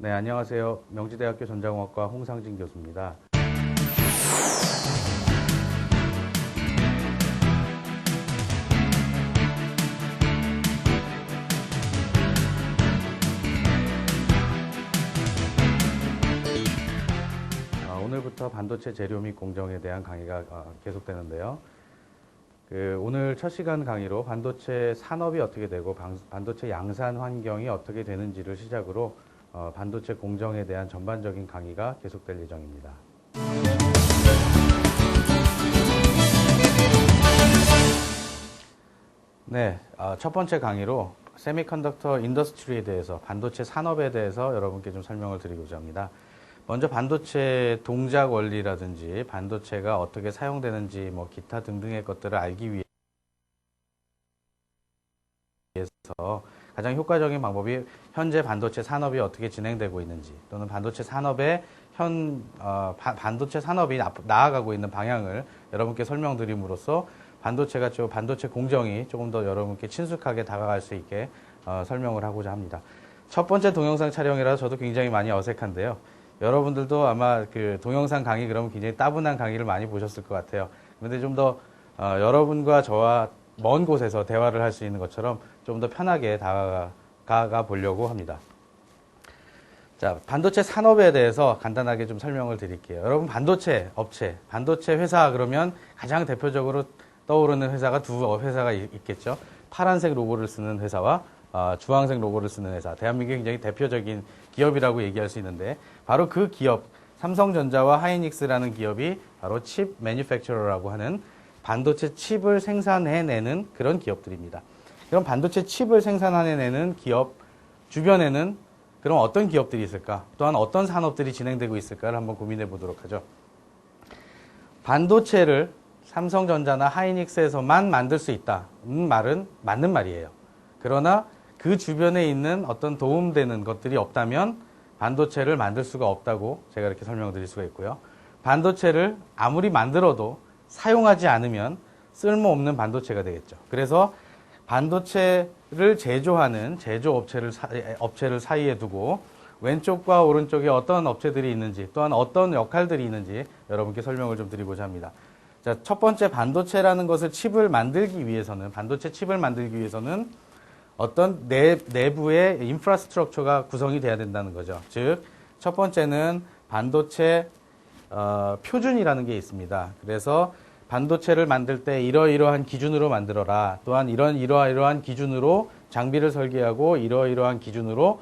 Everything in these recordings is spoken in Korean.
네, 안녕하세요. 명지대학교 전자공학과 홍상진 교수입니다. 오늘부터 반도체 재료 및 공정에 대한 강의가 계속되는데요. 오늘 첫 시간 강의로 반도체 산업이 어떻게 되고 반도체 양산 환경이 어떻게 되는지를 시작으로 반도체 공정에 대한 전반적인 강의가 계속될 예정입니다. 네, 첫 번째 강의로 세미컨덕터 인더스트리에 대해서, 반도체 산업에 대해서 여러분께 좀 설명을 드리고자 합니다. 먼저 반도체 동작 원리라든지 반도체가 어떻게 사용되는지 기타 등등의 것들을 알기 위해서 가장 효과적인 방법이 현재 반도체 산업이 어떻게 진행되고 있는지, 또는 반도체 산업의 반도체 산업이 나아가고 있는 방향을 여러분께 설명드림으로써 반도체 공정이 조금 더 여러분께 친숙하게 다가갈 수 있게 설명을 하고자 합니다. 첫 번째 동영상 촬영이라서 저도 굉장히 많이 어색한데요. 여러분들도 아마 동영상 강의 그러면 굉장히 따분한 강의를 많이 보셨을 것 같아요. 그런데 좀 더 여러분과 저와 먼 곳에서 대화를 할 수 있는 것처럼 좀 더 편하게 다가가 보려고 합니다. 자, 반도체 산업에 대해서 간단하게 좀 설명을 드릴게요. 여러분, 반도체 업체, 반도체 회사 그러면 가장 대표적으로 떠오르는 회사가 두 회사가 있겠죠. 파란색 로고를 쓰는 회사와 주황색 로고를 쓰는 회사. 대한민국의 굉장히 대표적인 기업이라고 얘기할 수 있는데, 바로 그 기업, 삼성전자와 하이닉스라는 기업이 바로 칩 매니팩처러라고 하는 반도체 칩을 생산해내는 그런 기업들입니다. 그럼 반도체 칩을 생산해내는 기업 주변에는 그럼 어떤 기업들이 있을까? 또한 어떤 산업들이 진행되고 있을까를 한번 고민해 보도록 하죠. 반도체를 삼성전자나 하이닉스에서만 만들 수 있다. 말은 맞는 말이에요. 그러나 그 주변에 있는 어떤 도움되는 것들이 없다면 반도체를 만들 수가 없다고 제가 이렇게 설명드릴 수가 있고요. 반도체를 아무리 만들어도 사용하지 않으면 쓸모없는 반도체가 되겠죠. 그래서 반도체를 제조하는 업체를 사이에 두고 왼쪽과 오른쪽에 어떤 업체들이 있는지, 또한 어떤 역할들이 있는지 여러분께 설명을 좀 드리고자 합니다. 자, 첫 번째, 반도체라는 것을 반도체 칩을 만들기 위해서는 어떤 내부의 인프라스트럭처가 구성이 돼야 된다는 거죠. 즉, 첫 번째는 반도체 표준이라는 게 있습니다. 그래서 반도체를 만들 때 이러이러한 기준으로 만들어라. 또한 이러이러한 기준으로 장비를 설계하고 이러이러한 기준으로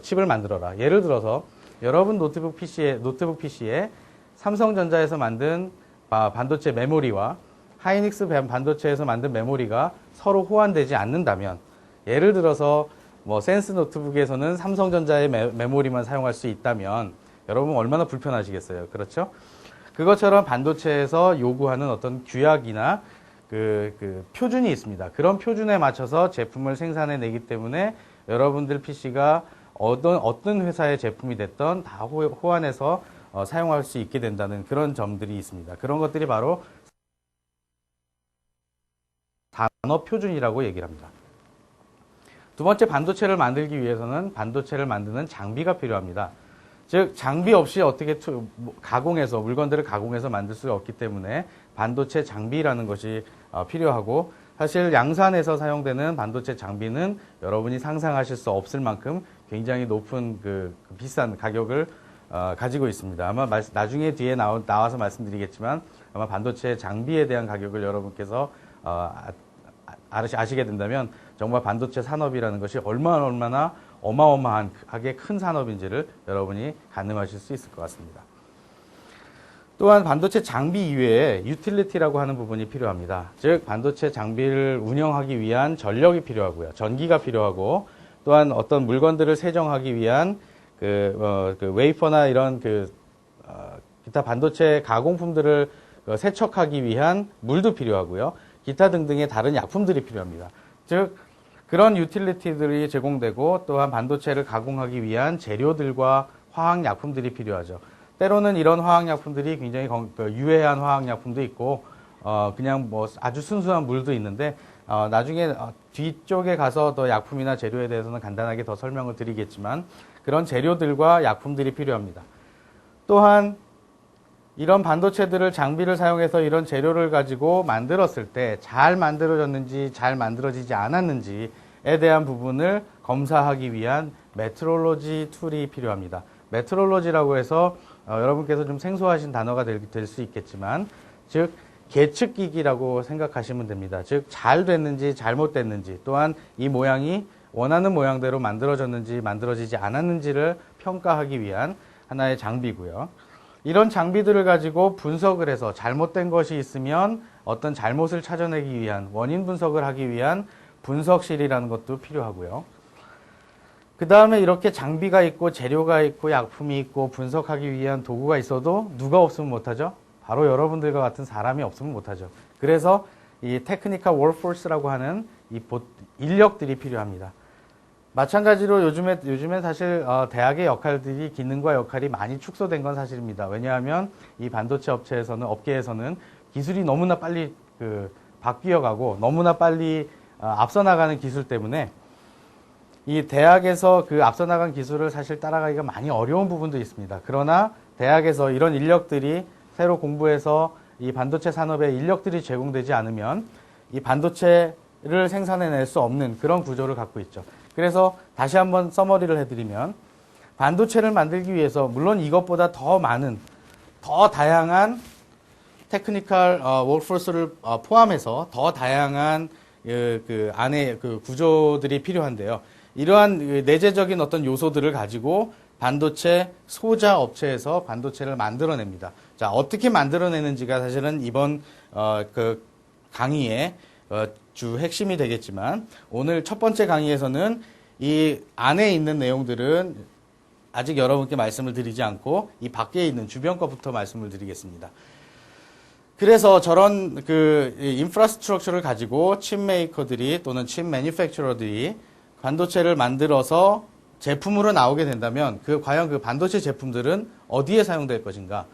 칩을 만들어라. 예를 들어서 여러분 노트북 PC에 삼성전자에서 만든 반도체 메모리와 하이닉스 반도체에서 만든 메모리가 서로 호환되지 않는다면, 예를 들어서 센스 노트북에서는 삼성전자의 메모리만 사용할 수 있다면 여러분 얼마나 불편하시겠어요. 그렇죠? 그것처럼 반도체에서 요구하는 어떤 규약이나 표준이 있습니다. 그런 표준에 맞춰서 제품을 생산해내기 때문에 여러분들 PC가 어떤 회사의 제품이 됐던 다 호환해서 사용할 수 있게 된다는 그런 점들이 있습니다. 그런 것들이 바로 산업 표준이라고 얘기를 합니다. 두 번째, 반도체를 만들기 위해서는 반도체를 만드는 장비가 필요합니다. 즉, 장비 없이 어떻게 물건들을 가공해서 만들 수가 없기 때문에 반도체 장비라는 것이 필요하고, 사실 양산에서 사용되는 반도체 장비는 여러분이 상상하실 수 없을 만큼 굉장히 높은 비싼 가격을 가지고 있습니다. 아마 나중에 뒤에 나와서 말씀드리겠지만, 아마 반도체 장비에 대한 가격을 여러분께서 아시게 된다면 정말 반도체 산업이라는 것이 얼마나 어마어마하게 큰 산업인지를 여러분이 가늠하실 수 있을 것 같습니다. 또한 반도체 장비 이외에 유틸리티라고 하는 부분이 필요합니다. 즉, 반도체 장비를 운영하기 위한 전력이 필요하고요. 전기가 필요하고, 또한 어떤 물건들을 세정하기 위한 웨이퍼나 이런 기타 반도체 가공품들을 세척하기 위한 물도 필요하고요. 기타 등등의 다른 약품들이 필요합니다. 즉, 그런 유틸리티들이 제공되고, 또한 반도체를 가공하기 위한 재료들과 화학약품들이 필요하죠. 때로는 이런 화학약품들이 굉장히 유해한 화학약품도 있고, 그냥 아주 순수한 물도 있는데, 나중에 뒤쪽에 가서 더 약품이나 재료에 대해서는 간단하게 더 설명을 드리겠지만 그런 재료들과 약품들이 필요합니다. 또한 이런 반도체들을 장비를 사용해서 이런 재료를 가지고 만들었을 때 잘 만들어졌는지 잘 만들어지지 않았는지에 대한 부분을 검사하기 위한 메트롤로지 툴이 필요합니다. 메트롤로지라고 해서 여러분께서 좀 생소하신 단어가 될 수 있겠지만 즉 계측기기라고 생각하시면 됩니다. 즉 잘 됐는지 잘못됐는지 또한 이 모양이 원하는 모양대로 만들어졌는지 만들어지지 않았는지를 평가하기 위한 하나의 장비고요. 이런 장비들을 가지고 분석을 해서 잘못된 것이 있으면 어떤 잘못을 찾아내기 위한 원인 분석을 하기 위한 분석실이라는 것도 필요하고요. 그 다음에 이렇게 장비가 있고 재료가 있고 약품이 있고 분석하기 위한 도구가 있어도 누가 없으면 못하죠? 바로 여러분들과 같은 사람이 없으면 못하죠. 그래서 이 테크니컬 월포스라고 하는 이 인력들이 필요합니다. 마찬가지로 요즘에 사실 대학의 역할들이 기능과 역할이 많이 축소된 건 사실입니다. 왜냐하면 이 반도체 업계에서는 기술이 너무나 빨리 바뀌어가고 너무나 빨리 앞서 나가는 기술 때문에 이 대학에서 그 앞서 나간 기술을 사실 따라가기가 많이 어려운 부분도 있습니다. 그러나 대학에서 이런 인력들이 새로 공부해서 이 반도체 산업에 인력들이 제공되지 않으면 이 반도체를 생산해낼 수 없는 그런 구조를 갖고 있죠. 그래서 다시 한번 서머리를 해드리면 반도체를 만들기 위해서 물론 이것보다 더 많은 더 다양한 테크니컬 월포스를 포함해서 더 다양한 그 안에 그 구조들이 필요한데요. 이러한 내재적인 어떤 요소들을 가지고 반도체 소자 업체에서 반도체를 만들어냅니다. 자, 어떻게 만들어내는지가 사실은 이번 그 강의의 주 핵심이 되겠지만 오늘 첫 번째 강의에서는 이 안에 있는 내용들은 아직 여러분께 말씀을 드리지 않고 이 밖에 있는 주변 것부터 말씀을 드리겠습니다. 그래서 저런 그 인프라스트럭처를 가지고 칩 메이커들이 또는 칩 매니팩처러들이 반도체를 만들어서 제품으로 나오게 된다면 과연 그 반도체 제품들은 어디에 사용될 것인가?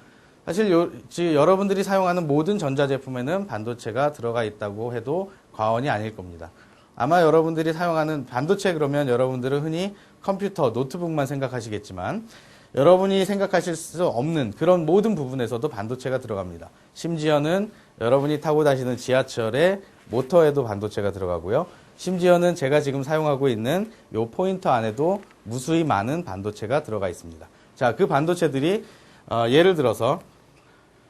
사실 여러분들이 사용하는 모든 전자제품에는 반도체가 들어가 있다고 해도 과언이 아닐 겁니다. 아마 여러분들이 사용하는 반도체 그러면 여러분들은 흔히 컴퓨터, 노트북만 생각하시겠지만 여러분이 생각하실 수 없는 그런 모든 부분에서도 반도체가 들어갑니다. 심지어는 여러분이 타고 다니는 지하철의 모터에도 반도체가 들어가고요. 심지어는 제가 지금 사용하고 있는 이 포인터 안에도 무수히 많은 반도체가 들어가 있습니다. 자, 그 반도체들이 예를 들어서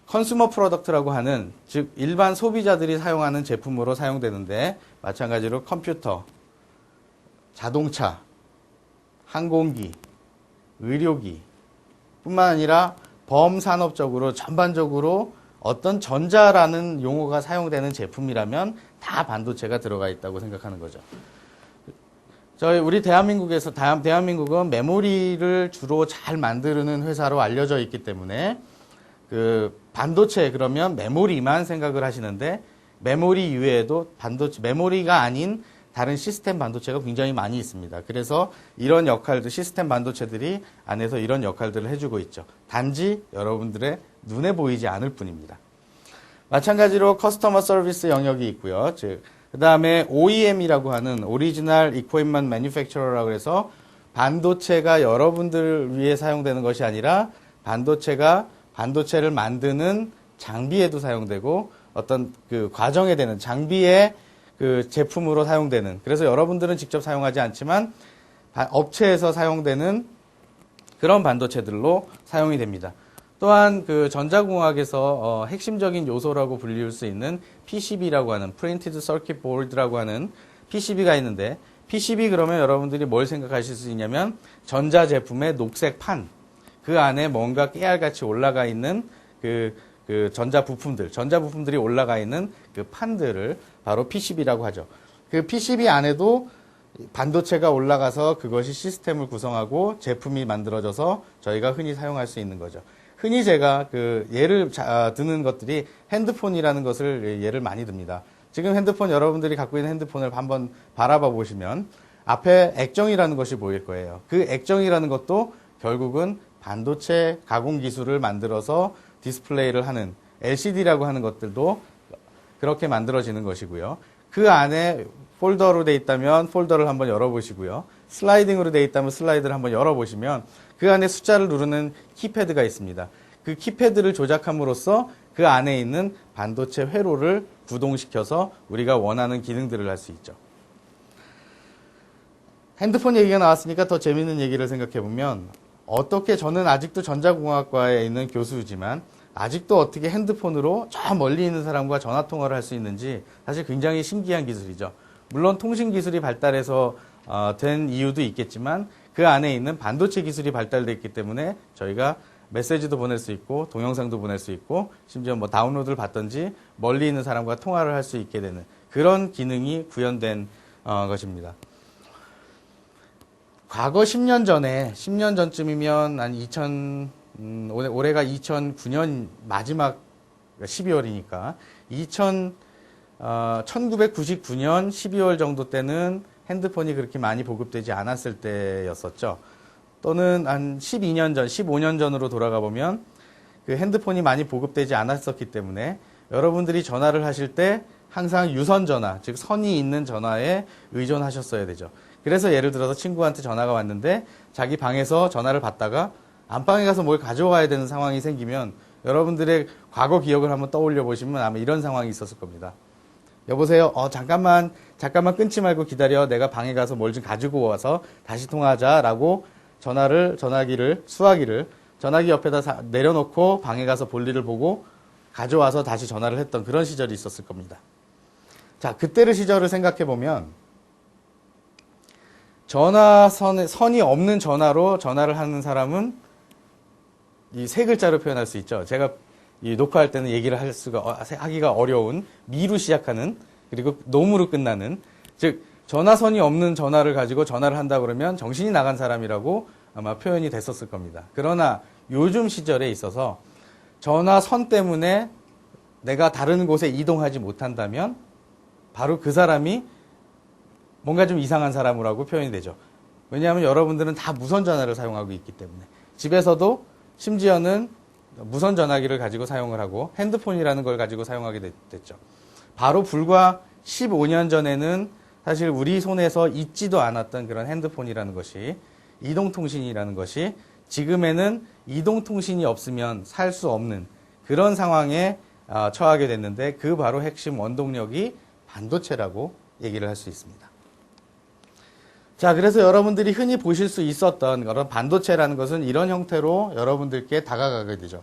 컨슈머 프로덕트라고 하는 즉 일반 소비자들이 사용하는 제품으로 사용되는데 마찬가지로 컴퓨터, 자동차, 항공기, 의료기 뿐만 아니라 범산업적으로 전반적으로 어떤 전자라는 용어가 사용되는 제품이라면 다 반도체가 들어가 있다고 생각하는 거죠. 우리 대한민국은 메모리를 주로 잘 만드는 회사로 알려져 있기 때문에 그 반도체 그러면 메모리만 생각을 하시는데 메모리 이외에도 메모리가 아닌 다른 시스템 반도체가 굉장히 많이 있습니다. 그래서 이런 역할들, 시스템 반도체들이 안에서 이런 역할들을 해주고 있죠. 단지 여러분들의 눈에 보이지 않을 뿐입니다. 마찬가지로 커스터머 서비스 영역이 있고요. 그 다음에 OEM이라고 하는 오리지널 이퀄먼트 매니팩처러라고 해서 반도체가 여러분들을 위해 사용되는 것이 아니라 반도체를 만드는 장비에도 사용되고 어떤 그 과정에 되는 장비의 그 제품으로 사용되는 그래서 여러분들은 직접 사용하지 않지만 업체에서 사용되는 그런 반도체들로 사용이 됩니다. 또한 그 전자공학에서 핵심적인 요소라고 불릴 수 있는 PCB라고 하는 Printed Circuit Board라고 하는 PCB가 있는데 PCB 그러면 여러분들이 뭘 생각하실 수 있냐면 전자제품의 녹색 판 그 안에 뭔가 깨알같이 올라가 있는 그 전자부품들이 올라가 있는 그 판들을 바로 PCB라고 하죠. 그 PCB 안에도 반도체가 올라가서 그것이 시스템을 구성하고 제품이 만들어져서 저희가 흔히 사용할 수 있는 거죠. 흔히 제가 그 예를 드는 것들이 핸드폰이라는 것을 예를 많이 듭니다. 지금 핸드폰 여러분들이 갖고 있는 핸드폰을 한번 바라봐 보시면 앞에 액정이라는 것이 보일 거예요. 그 액정이라는 것도 결국은 반도체 가공 기술을 만들어서 디스플레이를 하는 LCD라고 하는 것들도 그렇게 만들어지는 것이고요. 그 안에 폴더로 돼 있다면 폴더를 한번 열어보시고요. 슬라이딩으로 돼 있다면 슬라이드를 한번 열어보시면 그 안에 숫자를 누르는 키패드가 있습니다. 그 키패드를 조작함으로써 그 안에 있는 반도체 회로를 구동시켜서 우리가 원하는 기능들을 할 수 있죠. 핸드폰 얘기가 나왔으니까 더 재밌는 얘기를 생각해보면 어떻게 저는 아직도 전자공학과에 있는 교수지만 아직도 어떻게 핸드폰으로 저 멀리 있는 사람과 전화통화를 할 수 있는지 사실 굉장히 신기한 기술이죠. 물론 통신기술이 발달해서 된 이유도 있겠지만 그 안에 있는 반도체 기술이 발달되어 있기 때문에 저희가 메시지도 보낼 수 있고 동영상도 보낼 수 있고 심지어 뭐 다운로드를 받든지 멀리 있는 사람과 통화를 할 수 있게 되는 그런 기능이 구현된 것입니다. 과거 10년 전에 10년 전쯤이면 한 올해가 2009년 마지막 12월이니까 1999년 12월 정도 때는 핸드폰이 그렇게 많이 보급되지 않았을 때였었죠. 또는 한 12년 전, 15년 전으로 돌아가 보면 그 핸드폰이 많이 보급되지 않았었기 때문에 여러분들이 전화를 하실 때 항상 유선 전화, 즉 선이 있는 전화에 의존하셨어야 되죠. 그래서 예를 들어서 친구한테 전화가 왔는데 자기 방에서 전화를 받다가 안방에 가서 뭘 가져와야 되는 상황이 생기면 여러분들의 과거 기억을 한번 떠올려 보시면 아마 이런 상황이 있었을 겁니다. 여보세요? 잠깐만 끊지 말고 기다려. 내가 방에 가서 뭘 좀 가지고 와서 다시 통화하자라고 수화기를 전화기 옆에다 내려놓고 방에 가서 볼일을 보고 가져와서 다시 전화를 했던 그런 시절이 있었을 겁니다. 자, 그때의 시절을 생각해 보면 선이 없는 전화로 전화를 하는 사람은 이 세 글자로 표현할 수 있죠. 제가 이 녹화할 때는 얘기를 하기가 어려운 미로 시작하는 그리고 노무로 끝나는 즉 전화선이 없는 전화를 가지고 전화를 한다 그러면 정신이 나간 사람이라고 아마 표현이 됐었을 겁니다. 그러나 요즘 시절에 있어서 전화선 때문에 내가 다른 곳에 이동하지 못한다면 바로 그 사람이 뭔가 좀 이상한 사람이라고 표현이 되죠. 왜냐하면 여러분들은 다 무선 전화를 사용하고 있기 때문에 집에서도 심지어는 무선 전화기를 가지고 사용을 하고 핸드폰이라는 걸 가지고 사용하게 됐죠. 바로 불과 15년 전에는 사실 우리 손에서 있지도 않았던 그런 핸드폰이라는 것이 이동통신이라는 것이 지금에는 이동통신이 없으면 살 수 없는 그런 상황에 처하게 됐는데 그 바로 핵심 원동력이 반도체라고 얘기를 할 수 있습니다. 자, 그래서 여러분들이 흔히 보실 수 있었던 그런 반도체라는 것은 이런 형태로 여러분들께 다가가게 되죠.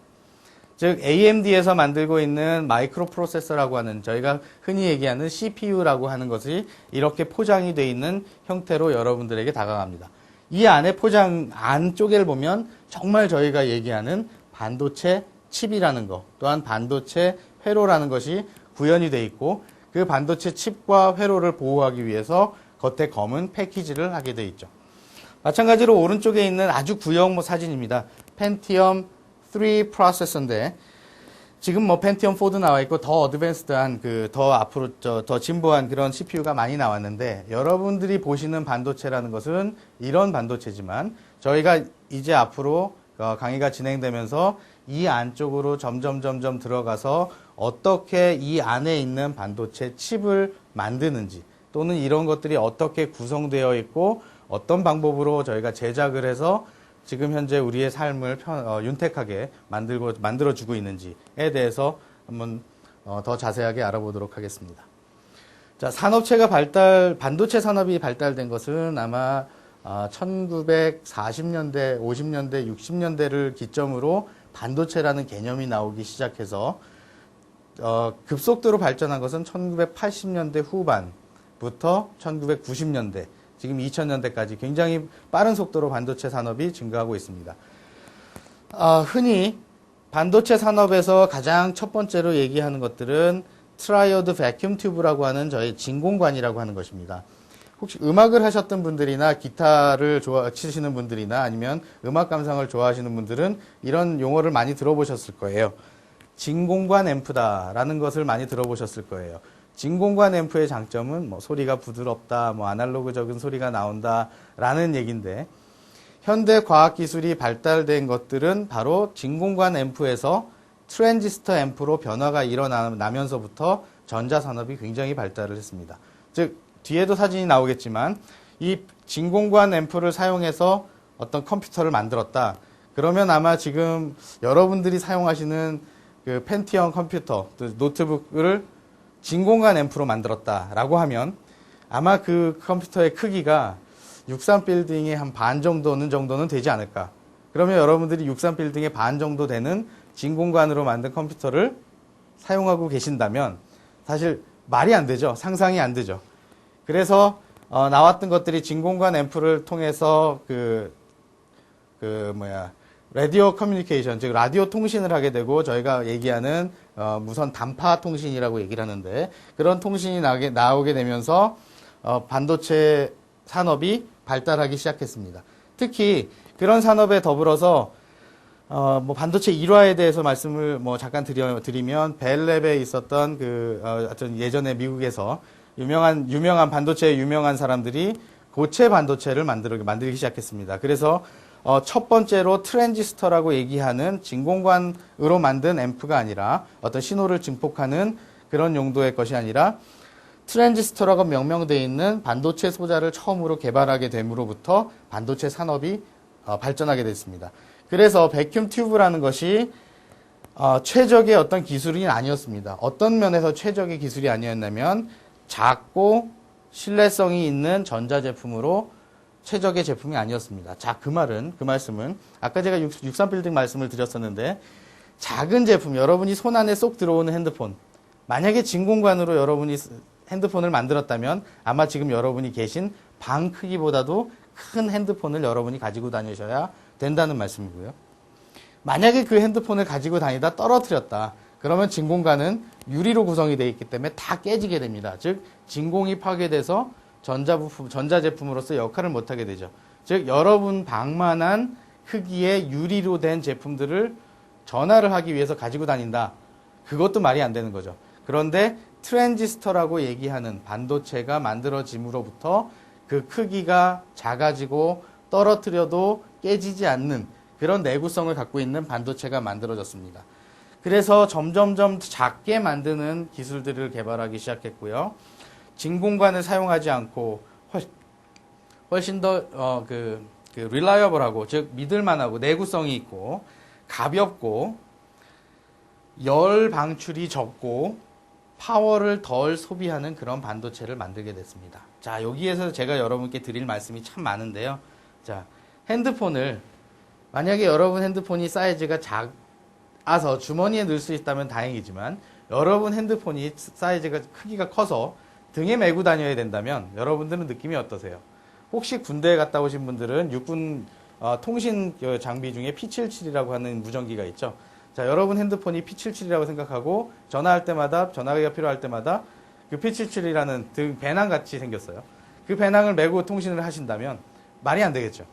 즉 AMD에서 만들고 있는 마이크로 프로세서라고 하는 저희가 흔히 얘기하는 CPU라고 하는 것이 이렇게 포장이 되어 있는 형태로 여러분들에게 다가갑니다. 이 안에 포장 안쪽을 보면 정말 저희가 얘기하는 반도체 칩이라는 것 또한 반도체 회로라는 것이 구현이 되어 있고 그 반도체 칩과 회로를 보호하기 위해서 겉에 검은 패키지를 하게 되어 있죠. 마찬가지로 오른쪽에 있는 아주 구형 사진입니다. 펜티엄 3 프로세서인데 지금 펜티엄 4도 나와 있고 더 어드밴스드한 더 앞으로 더 진보한 그런 CPU가 많이 나왔는데 여러분들이 보시는 반도체라는 것은 이런 반도체지만 저희가 이제 앞으로 강의가 진행되면서 이 안쪽으로 점점 들어가서 어떻게 이 안에 있는 반도체 칩을 만드는지 또는 이런 것들이 어떻게 구성되어 있고 어떤 방법으로 저희가 제작을 해서 지금 현재 우리의 삶을 윤택하게 만들어주고 있는지에 대해서 한번 더 자세하게 알아보도록 하겠습니다. 자, 반도체 산업이 발달된 것은 아마 1940년대, 50년대, 60년대를 기점으로 반도체라는 개념이 나오기 시작해서 급속도로 발전한 것은 1980년대 후반부터 1990년대, 지금 2000년대까지 굉장히 빠른 속도로 반도체 산업이 증가하고 있습니다. 흔히 반도체 산업에서 가장 첫 번째로 얘기하는 것들은 트라이오드 베큐um 튜브라고 하는 저희 진공관이라고 하는 것입니다. 혹시 음악을 하셨던 분들이나 기타를 치시는 분들이나 아니면 음악 감상을 좋아하시는 분들은 이런 용어를 많이 들어보셨을 거예요. 진공관 앰프다라는 것을 많이 들어보셨을 거예요. 진공관 앰프의 장점은 소리가 부드럽다, 아날로그적인 소리가 나온다라는 얘기인데 현대 과학 기술이 발달된 것들은 바로 진공관 앰프에서 트랜지스터 앰프로 변화가 일어나면서부터 전자산업이 굉장히 발달을 했습니다. 즉 뒤에도 사진이 나오겠지만 이 진공관 앰프를 사용해서 어떤 컴퓨터를 만들었다. 그러면 아마 지금 여러분들이 사용하시는 그 펜티엄 컴퓨터, 노트북을 진공관 앰프로 만들었다라고 하면 아마 그 컴퓨터의 크기가 63빌딩의 한 반 정도는 되지 않을까. 그러면 여러분들이 63빌딩의 반 정도 되는 진공관으로 만든 컴퓨터를 사용하고 계신다면 사실 말이 안 되죠. 상상이 안 되죠. 그래서 나왔던 것들이 진공관 앰프를 통해서 라디오 커뮤니케이션, 즉 라디오 통신을 하게 되고 저희가 얘기하는 무선 단파 통신이라고 얘기를 하는데 그런 통신이 나오게 되면서 반도체 산업이 발달하기 시작했습니다. 특히 그런 산업에 더불어서 반도체 일화에 대해서 말씀을 잠깐 드리면 벨랩에 있었던 하여튼 예전에 미국에서 유명한 반도체에 유명한 사람들이 고체 반도체를 만들기 시작했습니다. 그래서 첫 번째로 트랜지스터라고 얘기하는 진공관으로 만든 앰프가 아니라 어떤 신호를 증폭하는 그런 용도의 것이 아니라 트랜지스터라고 명명되어 있는 반도체 소자를 처음으로 개발하게 됨으로부터 반도체 산업이 발전하게 됐습니다. 그래서 베큐um 튜브라는 것이 최적의 어떤 기술이 아니었습니다. 어떤 면에서 최적의 기술이 아니었냐면 작고 신뢰성이 있는 전자제품으로 최적의 제품이 아니었습니다. 자, 그 말씀은 아까 제가 63빌딩 말씀을 드렸었는데 작은 제품, 여러분이 손 안에 쏙 들어오는 핸드폰, 만약에 진공관으로 여러분이 핸드폰을 만들었다면 아마 지금 여러분이 계신 방 크기보다도 큰 핸드폰을 여러분이 가지고 다니셔야 된다는 말씀이고요. 만약에 그 핸드폰을 가지고 다니다 떨어뜨렸다. 그러면 진공관은 유리로 구성이 되어 있기 때문에 다 깨지게 됩니다. 즉 진공이 파괴돼서 전자제품으로서 역할을 못하게 되죠. 즉 여러분 방만한 크기의 유리로 된 제품들을 전화를 하기 위해서 가지고 다닌다. 그것도 말이 안 되는 거죠. 그런데 트랜지스터라고 얘기하는 반도체가 만들어짐으로부터 그 크기가 작아지고 떨어뜨려도 깨지지 않는 그런 내구성을 갖고 있는 반도체가 만들어졌습니다. 그래서 점점점 작게 만드는 기술들을 개발하기 시작했고요. 진공관을 사용하지 않고 훨씬 더 reliable하고 즉 믿을만하고 내구성이 있고 가볍고 열 방출이 적고 파워를 덜 소비하는 그런 반도체를 만들게 됐습니다. 자, 여기에서 제가 여러분께 드릴 말씀이 참 많은데요. 자, 핸드폰을 만약에 여러분 핸드폰이 사이즈가 작아서 주머니에 넣을 수 있다면 다행이지만 여러분 핸드폰이 사이즈가 크기가 커서 등에 메고 다녀야 된다면 여러분들은 느낌이 어떠세요? 혹시 군대에 갔다 오신 분들은 육군 통신 장비 중에 P77이라고 하는 무전기가 있죠. 자, 여러분 핸드폰이 P77이라고 생각하고 전화가 필요할 때마다 그 P77이라는 등 배낭 같이 생겼어요. 그 배낭을 메고 통신을 하신다면 말이 안 되겠죠.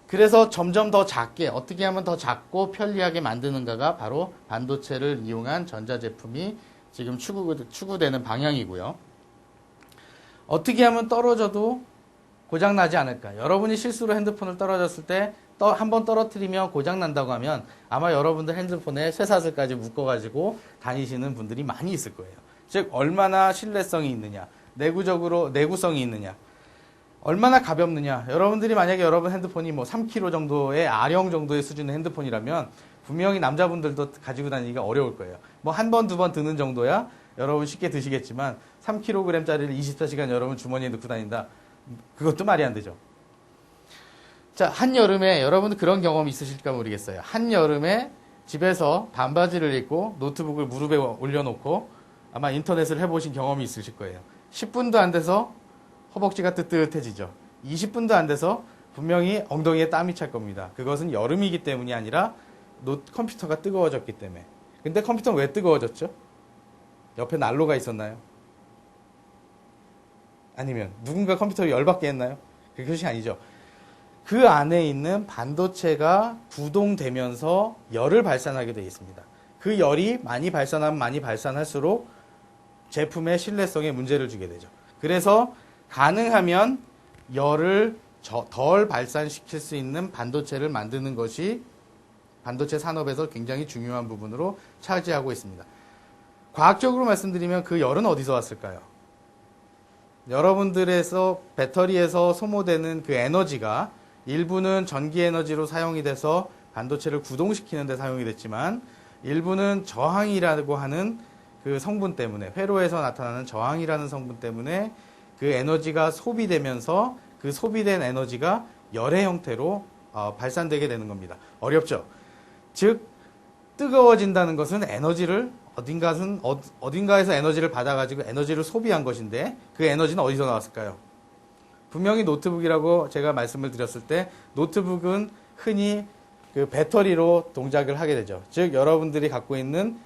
그래서 점점 더 작게 어떻게 하면 더 작고 편리하게 만드는가가 바로 반도체를 이용한 전자제품이 지금 추구되는 방향이고요. 어떻게 하면 떨어져도 고장나지 않을까? 여러분이 실수로 핸드폰을 떨어졌을 때 한번 떨어뜨리면 고장난다고 하면 아마 여러분들 핸드폰에 쇠사슬까지 묶어가지고 다니시는 분들이 많이 있을 거예요. 즉 얼마나 신뢰성이 있느냐, 내구성이 있느냐, 얼마나 가볍느냐. 여러분들이 만약에 여러분 핸드폰이 3kg 정도의 아령 정도의 수준의 핸드폰이라면 분명히 남자분들도 가지고 다니기가 어려울 거예요. 한 번, 두 번 드는 정도야 여러분 쉽게 드시겠지만 3kg짜리를 24시간 여러분 주머니에 넣고 다닌다. 그것도 말이 안 되죠. 자, 한여름에 여러분들 그런 경험이 있으실까 모르겠어요. 한여름에 집에서 반바지를 입고 노트북을 무릎에 올려놓고 아마 인터넷을 해보신 경험이 있으실 거예요. 10분도 안 돼서 허벅지가 뜨뜻해지죠. 20분도 안 돼서 분명히 엉덩이에 땀이 찰 겁니다. 그것은 여름이기 때문이 아니라 컴퓨터가 뜨거워졌기 때문에. 근데 컴퓨터는 왜 뜨거워졌죠? 옆에 난로가 있었나요? 아니면 누군가 컴퓨터를 열받게 했나요? 그것이 아니죠. 그 안에 있는 반도체가 구동되면서 열을 발산하게 되어 있습니다. 그 열이 많이 발산하면 많이 발산할수록 제품의 신뢰성에 문제를 주게 되죠. 그래서 가능하면 열을 덜 발산시킬 수 있는 반도체를 만드는 것이 반도체 산업에서 굉장히 중요한 부분으로 차지하고 있습니다. 과학적으로 말씀드리면 그 열은 어디서 왔을까요? 여러분들에서 배터리에서 소모되는 그 에너지가 일부는 전기 에너지로 사용이 돼서 반도체를 구동시키는 데 사용이 됐지만 일부는 저항이라고 하는 그 성분 때문에, 회로에서 나타나는 저항이라는 성분 때문에 그 에너지가 소비되면서 그 소비된 에너지가 열의 형태로 발산되게 되는 겁니다. 어렵죠? 즉 뜨거워진다는 것은 에너지를 어딘가에서 에너지를 받아가지고 에너지를 소비한 것인데 그 에너지는 어디서 나왔을까요? 분명히 노트북이라고 제가 말씀을 드렸을 때 노트북은 흔히 그 배터리로 동작을 하게 되죠. 즉 여러분들이 갖고 있는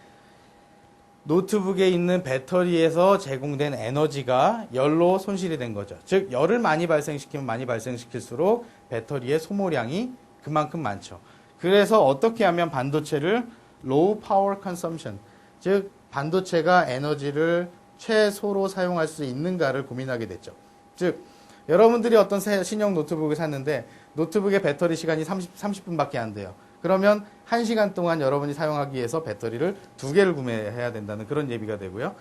노트북에 있는 배터리에서 제공된 에너지가 열로 손실이 된 거죠. 즉 열을 많이 발생시키면 많이 발생시킬수록 배터리의 소모량이 그만큼 많죠. 그래서 어떻게 하면 반도체를 low power consumption, 즉 반도체가 에너지를 최소로 사용할 수 있는가를 고민하게 됐죠. 즉 여러분들이 어떤 신형 노트북을 샀는데 노트북의 배터리 시간이 30분밖에 안 돼요. 그러면 1시간 동안 여러분이 사용하기 위해서 배터리를 2개를 구매해야 된다는 그런 예비가 되고요.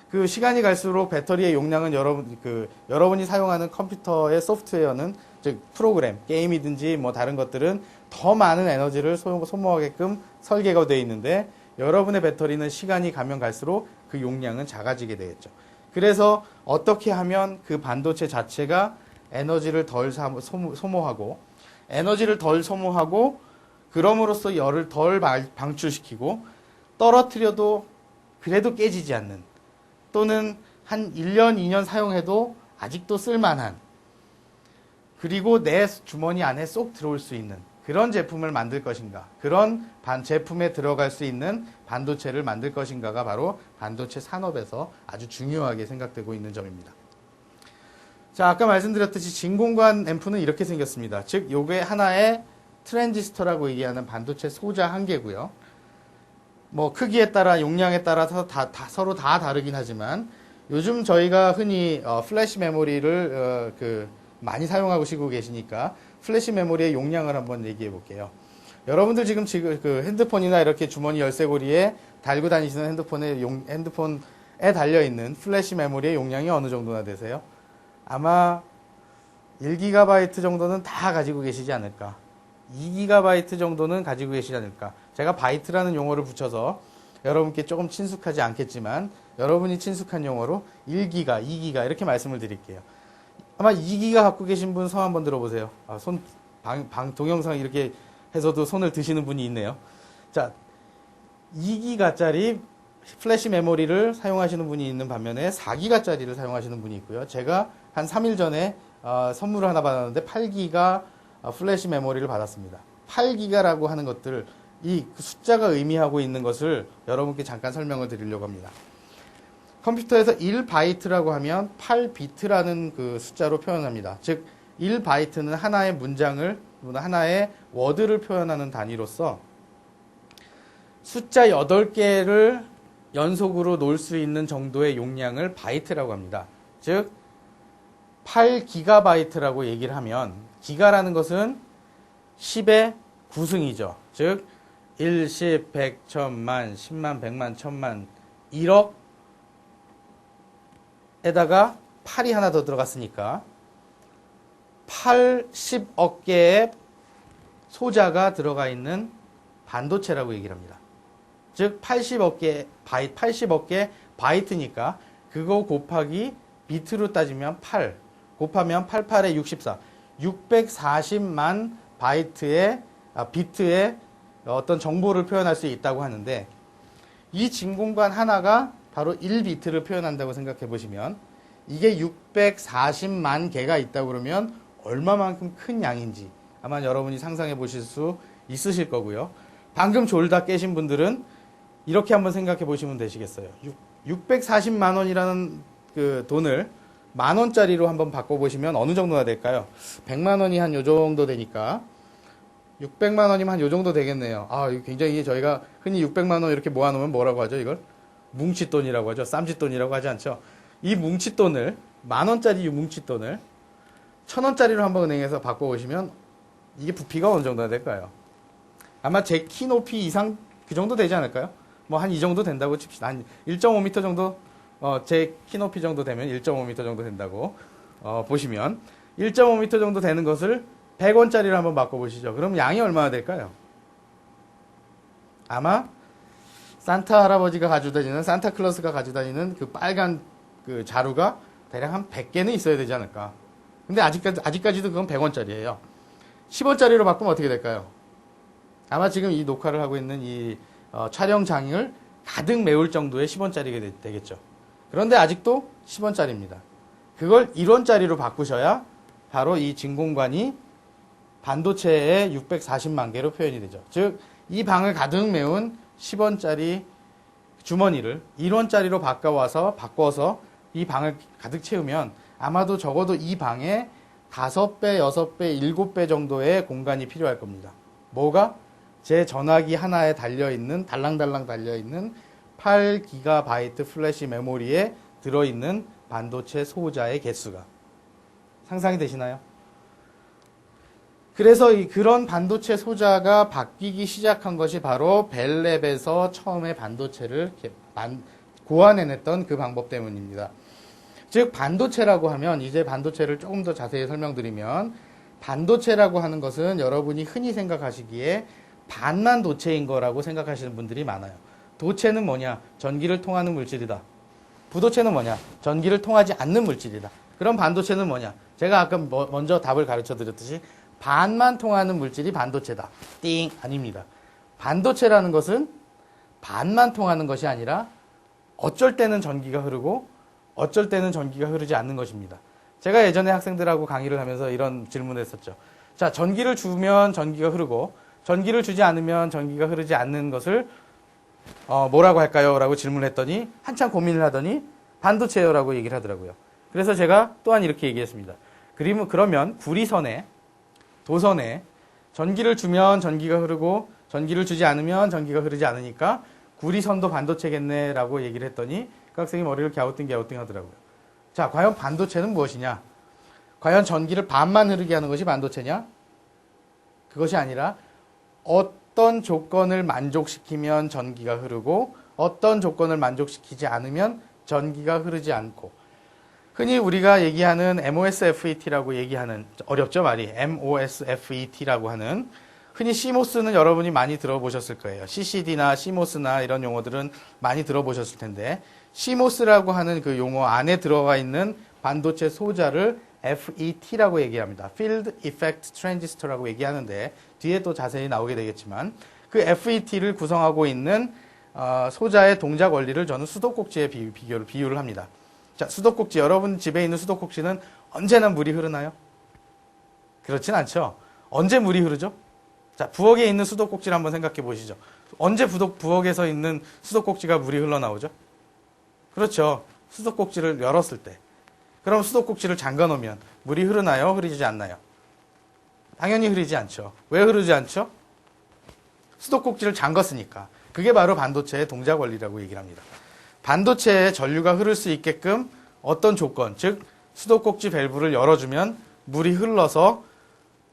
그 시간이 갈수록 배터리의 용량은 여러분이 사용하는 컴퓨터의 소프트웨어는, 즉 프로그램, 게임이든지 뭐 다른 것들은 더 많은 에너지를 소모하게끔 설계가 되어 있는데 여러분의 배터리는 시간이 가면 갈수록 그 용량은 작아지게 되겠죠. 그래서 어떻게 하면 그 반도체 자체가 에너지를 덜 소모하고 에너지를 덜 소모하고 그럼으로써 열을 덜 방출시키고 떨어뜨려도 그래도 깨지지 않는, 또는 한 1년, 2년 사용해도 아직도 쓸만한, 그리고 내 주머니 안에 쏙 들어올 수 있는 그런 제품을 만들 것인가, 그런 제품에 들어갈 수 있는 반도체를 만들 것인가가 바로 반도체 산업에서 아주 중요하게 생각되고 있는 점입니다. 자, 아까 말씀드렸듯이 진공관 앰프는 이렇게 생겼습니다. 즉 요게 하나의 트랜지스터라고 얘기하는 반도체 소자 한 개고요. 뭐 크기에 따라 용량에 따라서 서로 다 다르긴 하지만 요즘 저희가 흔히 플래시 메모리를 많이 사용하고 시고 계시니까 플래시 메모리의 용량을 한번 얘기해 볼게요. 여러분들 지금 그 핸드폰이나 이렇게 주머니 열쇠고리에 달고 다니시는 핸드폰에 달려있는 플래시 메모리의 용량이 어느 정도나 되세요? 아마 1GB 정도는 다 가지고 계시지 않을까. 2GB 정도는 가지고 계시지 않을까. 제가 바이트라는 용어를 붙여서 여러분께 조금 친숙하지 않겠지만 여러분이 친숙한 용어로 1기가, 2기가 이렇게 말씀을 드릴게요. 아마 2기가 갖고 계신 분 손 한번 들어보세요. 동영상 이렇게 해서도 손을 드시는 분이 있네요. 자, 2기가짜리 플래시 메모리를 사용하시는 분이 있는 반면에 4기가짜리를 사용하시는 분이 있고요. 제가 한 3일 전에 선물을 하나 받았는데 8기가 플래시 메모리를 받았습니다. 8기가라고 하는 것들, 이 숫자가 의미하고 있는 것을 여러분께 잠깐 설명을 드리려고 합니다. 컴퓨터에서 1바이트라고 하면 8비트라는 그 숫자로 표현합니다. 즉 1바이트는 하나의 문장을, 하나의 워드를 표현하는 단위로서 숫자 8개를 연속으로 놓을 수 있는 정도의 용량을 바이트라고 합니다. 즉 8기가바이트라고 얘기를 하면, 기가라는 것은 10의 9승이죠. 즉 1, 10, 100, 1000만, 10만, 100만, 1000만, 1억에다가 8이 하나 더 들어갔으니까 80억 개의 소자가 들어가 있는 반도체라고 얘기를 합니다. 즉 80억 개 바이트니까 그거 곱하기 비트로 따지면 8 곱하면 88에 64, 640만 비트의 어떤 정보를 표현할 수 있다고 하는데, 이 진공관 하나가 바로 1비트를 표현한다고 생각해 보시면 이게 640만 개가 있다고 그러면 얼마만큼 큰 양인지 아마 여러분이 상상해 보실 수 있으실 거고요. 방금 졸다 깨신 분들은 이렇게 한번 생각해 보시면 되시겠어요. 640만 원이라는 그 돈을 만원짜리로 한번 바꿔보시면 어느 정도나 될까요? 100만 원이 한 요 정도 되니까 600만 원이면 한 요 정도 되겠네요. 굉장히 저희가 흔히 600만 원 이렇게 모아놓으면 뭐라고 하죠? 이걸 뭉칫돈이라고 하죠. 쌈짓돈이라고 하지 않죠. 이 뭉칫돈을, 만원짜리 이 뭉칫돈을 1000원짜리로 한번 은행에서 바꿔보시면 이게 부피가 어느 정도나 될까요? 아마 제 키 높이 이상 그 정도 되지 않을까요? 뭐 한 이 정도 된다고 칩시다. 한 1.5m 정도, 제 키 높이 정도 되면 1.5m 정도 된다고 보시면 1.5m 정도 되는 것을 100원짜리로 한번 바꿔보시죠. 그럼 양이 얼마나 될까요? 아마 산타 할아버지가 가지고 다니는, 산타클로스가 가지고 다니는 그 빨간 그 자루가 대략 한 100개는 있어야 되지 않을까. 근데 아직까지도 그건 100원짜리예요. 10원짜리로 바꾸면 어떻게 될까요? 아마 지금 이 녹화를 하고 있는 이 촬영장을 가득 메울 정도의 10원짜리가 되겠죠. 그런데 아직도 10원짜리입니다. 그걸 1원짜리로 바꾸셔야 바로 이 진공관이 반도체의 640만 개로 표현이 되죠. 즉, 이 방을 가득 메운 10원짜리 주머니를 1원짜리로 바꿔서 이 방을 가득 채우면 아마도 적어도 이 방에 5배, 6배, 7배 정도의 공간이 필요할 겁니다. 뭐가? 제 전화기 하나에 달려있는, 달랑달랑 달려있는 8GB 플래시 메모리에 들어있는 반도체 소자의 개수가. 상상이 되시나요? 그래서 그런 반도체 소자가 바뀌기 시작한 것이 바로 벨랩에서 처음에 반도체를 고안해냈던 그 방법 때문입니다. 즉, 반도체라고 하면, 이제 반도체를 조금 더 자세히 설명드리면, 반도체라고 하는 것은 여러분이 흔히 생각하시기에 반만 도체인 거라고 생각하시는 분들이 많아요. 도체는 뭐냐? 전기를 통하는 물질이다. 부도체는 뭐냐? 전기를 통하지 않는 물질이다. 그럼 반도체는 뭐냐? 제가 아까 먼저 답을 가르쳐 드렸듯이 반만 통하는 물질이 반도체다. 띵! 아닙니다. 반도체라는 것은 반만 통하는 것이 아니라 어쩔 때는 전기가 흐르고 어쩔 때는 전기가 흐르지 않는 것입니다. 제가 예전에 학생들하고 강의를 하면서 이런 질문을 했었죠. 자, 전기를 주면 전기가 흐르고 전기를 주지 않으면 전기가 흐르지 않는 것을 뭐라고 할까요? 라고 질문을 했더니 한참 고민을 하더니 반도체요 라고 얘기를 하더라고요. 그래서 제가 또한 이렇게 얘기했습니다. 그러면 구리선에, 도선에 전기를 주면 전기가 흐르고 전기를 주지 않으면 전기가 흐르지 않으니까 구리선도 반도체겠네 라고 얘기를 했더니 그 학생이 머리를 갸우뚱 하더라고요. 자, 과연 반도체는 무엇이냐? 과연 전기를 반만 흐르게 하는 것이 반도체냐? 그것이 아니라 어떤 조건을 만족시키면 전기가 흐르고 어떤 조건을 만족시키지 않으면 전기가 흐르지 않고, 흔히 우리가 얘기하는 MOSFET라고 얘기하는, 어렵죠 말이, MOSFET라고 하는, 흔히 CMOS는 여러분이 많이 들어보셨을 거예요. CCD나 CMOS나 이런 용어들은 많이 들어보셨을 텐데, CMOS라고 하는 그 용어 안에 들어가 있는 반도체 소자를 FET라고 얘기합니다. Field Effect Transistor라고 얘기하는데 뒤에 또 자세히 나오게 되겠지만, 그 FET를 구성하고 있는 소자의 동작 원리를 저는 수도꼭지에 비유를 합니다. 자, 수도꼭지, 여러분 집에 있는 수도꼭지는 언제나 물이 흐르나요? 그렇진 않죠. 언제 물이 흐르죠? 자, 부엌에 있는 수도꼭지를 한번 생각해 보시죠. 언제 부엌에서 있는 수도꼭지가 물이 흘러나오죠? 그렇죠. 수도꼭지를 열었을 때. 그럼 수도꼭지를 잠가 놓으면 물이 흐르나요? 흐르지 않나요? 당연히 흐르지 않죠. 왜 흐르지 않죠? 수도꼭지를 잠갔으니까. 그게 바로 반도체의 동작 원리라고 얘기를 합니다. 반도체에 전류가 흐를 수 있게끔 어떤 조건, 즉 수도꼭지 밸브를 열어주면 물이 흘러서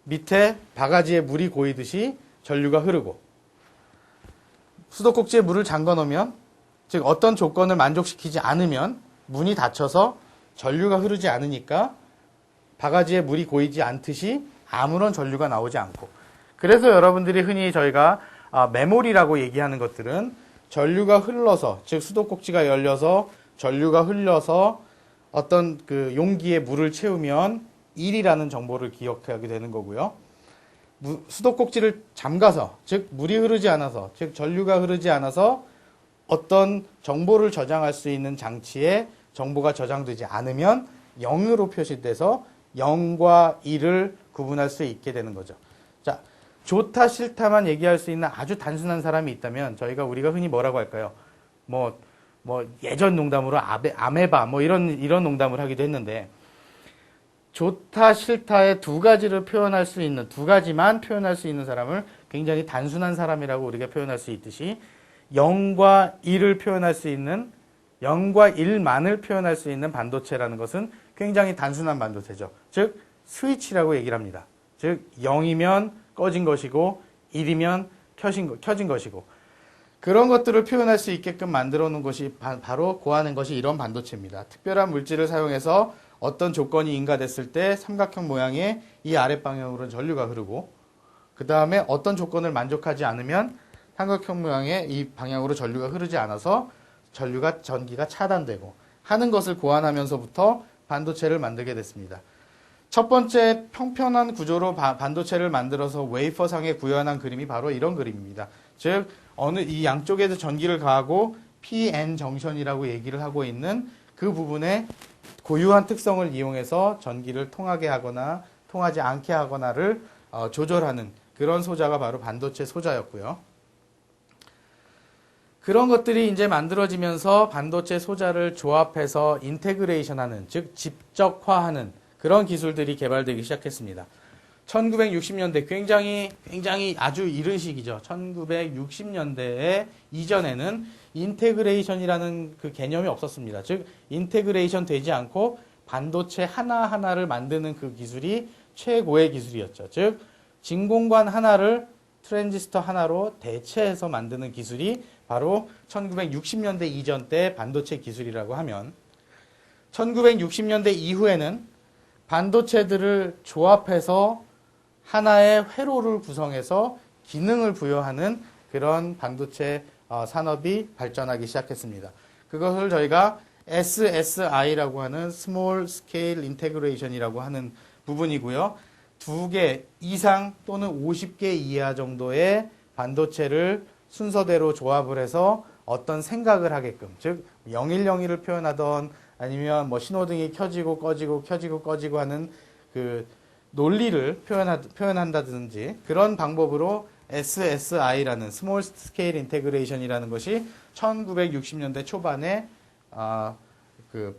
밑에 바가지에 물이 고이듯이 전류가 흐르고, 수도꼭지에 물을 잠가 놓으면, 즉 어떤 조건을 만족시키지 않으면 문이 닫혀서 전류가 흐르지 않으니까 바가지에 물이 고이지 않듯이 아무런 전류가 나오지 않고, 그래서 여러분들이 흔히 저희가 메모리라고 얘기하는 것들은 전류가 흘러서, 즉 수도꼭지가 열려서 전류가 흘려서 어떤 그 용기에 물을 채우면 1이라는 정보를 기억하게 되는 거고요. 수도꼭지를 잠가서, 즉 물이 흐르지 않아서, 즉 전류가 흐르지 않아서 어떤 정보를 저장할 수 있는 장치에 정보가 저장되지 않으면 0으로 표시돼서 0과 1을 구분할 수 있게 되는 거죠. 자, 좋다 싫다만 얘기할 수 있는 아주 단순한 사람이 있다면 우리가 흔히 뭐라고 할까요? 뭐 예전 농담으로 아메바 뭐 이런 농담을 하기도 했는데, 좋다 싫다의 두 가지만 표현할 수 있는 사람을 굉장히 단순한 사람이라고 우리가 표현할 수 있듯이, 0과 1을 표현할 수 있는, 0과 1만을 표현할 수 있는 반도체라는 것은 굉장히 단순한 반도체죠. 즉 스위치라고 얘기를 합니다. 즉 0이면 꺼진 것이고 1이면 켜진 것이고, 그런 것들을 표현할 수 있게끔 만들어 놓은 것이 바로 고안한 것이 이런 반도체입니다. 특별한 물질을 사용해서 어떤 조건이 인가됐을 때 삼각형 모양의 이 아랫방향으로 전류가 흐르고 그 다음에 어떤 조건을 만족하지 않으면 삼각형 모양의 이 방향으로 전류가 흐르지 않아서 전기가 차단되고 하는 것을 고안하면서부터 반도체를 만들게 됐습니다. 첫 번째 평평한 구조로 반도체를 만들어서 웨이퍼상에 구현한 그림이 바로 이런 그림입니다. 즉 이 양쪽에서 전기를 가하고 PN 정션이라고 얘기를 하고 있는 그 부분에 고유한 특성을 이용해서 전기를 통하게 하거나 통하지 않게 하거나를 조절하는 그런 소자가 바로 반도체 소자였고요. 그런 것들이 이제 만들어지면서 반도체 소자를 조합해서 인테그레이션하는, 즉 집적화하는 그런 기술들이 개발되기 시작했습니다. 1960년대 굉장히 아주 이른 시기죠. 1960년대에 이전에는 인테그레이션이라는 그 개념이 없었습니다. 즉 인테그레이션 되지 않고 반도체 하나하나를 만드는 그 기술이 최고의 기술이었죠. 즉 진공관 하나를 트랜지스터 하나로 대체해서 만드는 기술이 바로 1960년대 이전 때 반도체 기술이라고 하면 1960년대 이후에는 반도체들을 조합해서 하나의 회로를 구성해서 기능을 부여하는 그런 반도체 산업이 발전하기 시작했습니다. 그것을 저희가 SSI라고 하는 Small Scale Integration이라고 하는 부분이고요. 2개 이상 또는 50개 이하 정도의 반도체를 순서대로 조합을 해서 어떤 생각을 하게끔, 즉 0101을 표현하던 아니면 뭐 신호등이 켜지고 꺼지고 하는 그 논리를 표현한다든지 그런 방법으로 SSI라는 Small Scale Integration이라는 것이 1960년대 초반에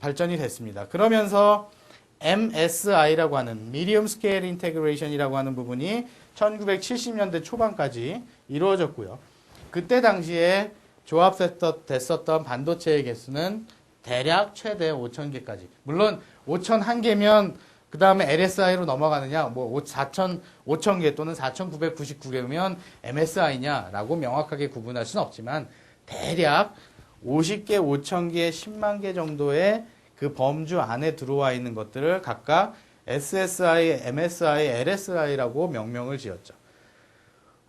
발전이 됐습니다. 그러면서 MSI라고 하는 Medium Scale Integration이라고 하는 부분이 1970년대 초반까지 이루어졌고요. 그때 당시에 조합됐었던 반도체의 개수는 대략 최대 5,000개까지. 물론 5,001개면 그 다음에 LSI로 넘어가느냐, 뭐 5,000개 또는 4,999개면 MSI냐라고 명확하게 구분할 수는 없지만 대략 50개, 5,000개, 10만 개 정도의 그 범주 안에 들어와 있는 것들을 각각 SSI, MSI, LSI라고 명명을 지었죠.